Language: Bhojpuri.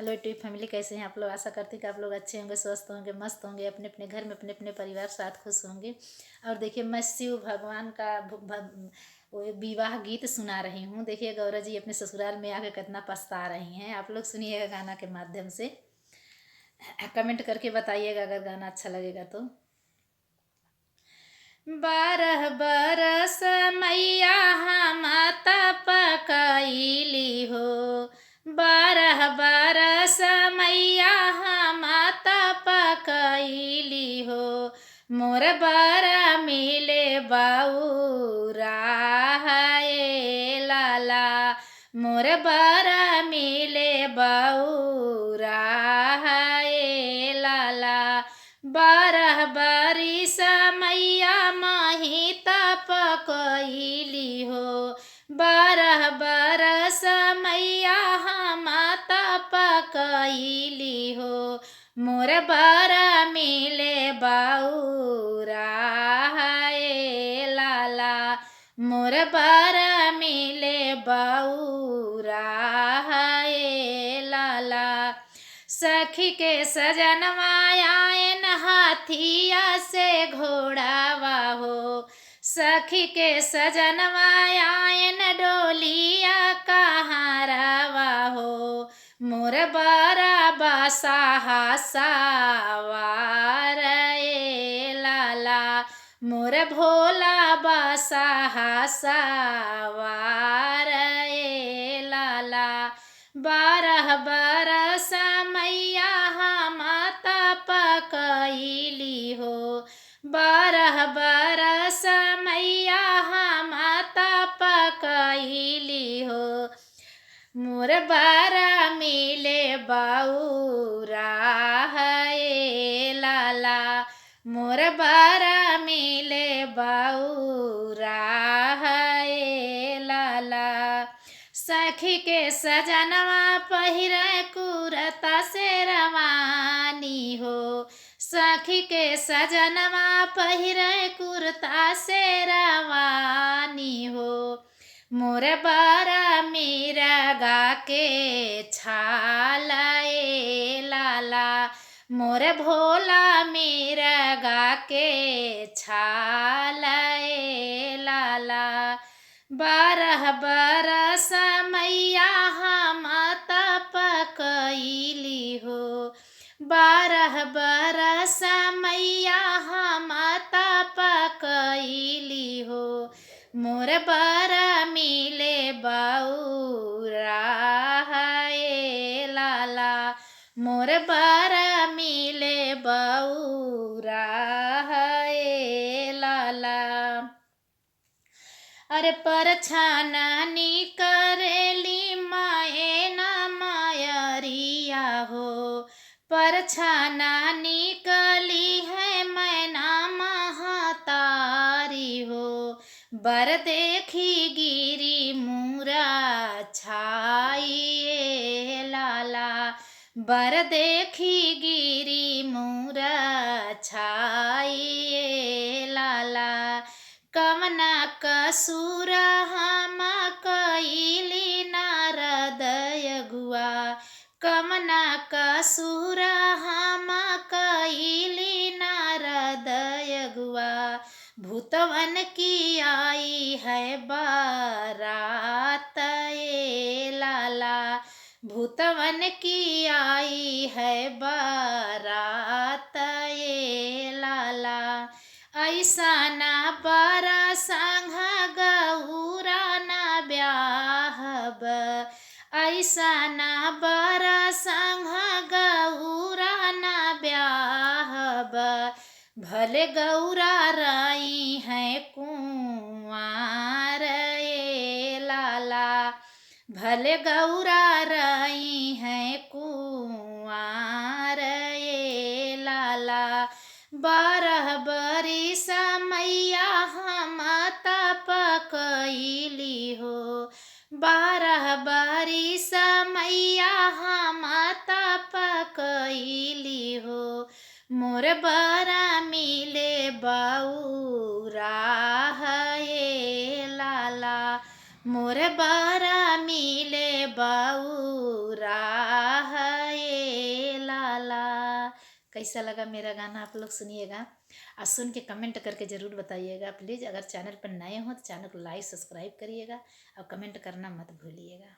हेलो यूट्यूब फैमिली, कैसे हैं आप लोग। आशा करती कि आप लोग अच्छे होंगे, स्वस्थ होंगे, मस्त होंगे, अपने अपने घर में अपने अपने परिवार साथ खुश होंगे। और देखिए, मैं शिव भगवान का वो विवाह गीत सुना रही हूँ। देखिए, गौरा जी अपने ससुराल में आकर कितना पछता रही हैं। आप लोग सुनिएगा गाना के माध्यम से, कमेंट करके बताइएगा अगर गाना अच्छा लगेगा तो। 12 बरस मैया हम तपकैली हो, 12 बरस मैया हम तपकैली हो, मोर बर मिले बउरा है लाला, मोर बर मिले बउरा है लाला। 12 बरिस मैया माही तपकैली हो, 12 बरस मैया हम तपकैली हो, मोर बर मिले बउरा है लाला, मोर बर मिले बउरा है लाला। सखी के सजनवा आयन हाथिया से घोड़ावा हो, सखी के सजनवा आयन डोलिया कहारावा हो, मोर बरा बसाहा सवार ए लाला, मोर भोला बसाहा सवार ए लाला। 12 बरस मैया हम तपकैली हो, 12 बरस मैया हम तपकैली हो, मोर बर मिले बउरा है लाला, मोर बर मिले बउरा है लाला। सखी के सजनवा पहिरे कुरता से रवानी हो, सखी के सजनवा पहिरे कुर्ता से रवानी हो, मोर बारा मेरा गा के छाल ए लाला, मोर भोला मेरा गा के छाल ए लाला। 12 बरस मैया हम तपकैली हो, 12 बरस मैया हम तपकैली हो, मोर बर मिले बउरा है लाला, मोर बर मिले बउरा है लाला। अरे परछाननी करेली माए ना मायरिया हो, परछाननी कली है मैना महतारी हो, बर देखी गिरी मुरा छाई लाला, बर देखी गिरी मुरा छाई लाला। कवना कसूर हम कैली नारद अगुआ, कवना कसूर हम कैली नारद अगुआ, भूतवन की आई है बारात ए लाला, भूतवन की आई है बारात ए लाला। ऐसा ना बारा संग गौरा ना ब्याहब, ऐसा ना बारा संग गौरा ना ब्याहब, भले गौरा रही है कुंवार ए लाला, भले गौरा रही है कुंवार ए लाला। 12 बरिस मैया हम तपकैली हो, 12 बरिस मैया हम तपकैली हो, मोर बरा मिले बउरा है लाला, मोर बरा मिले बउरा है कैसा लगा मेरा गाना आप लोग सुनिएगा और सुन के कमेंट करके ज़रूर बताइएगा प्लीज़। अगर चैनल पर नए हो तो चैनल को लाइक सब्सक्राइब करिएगा और कमेंट करना मत भूलिएगा।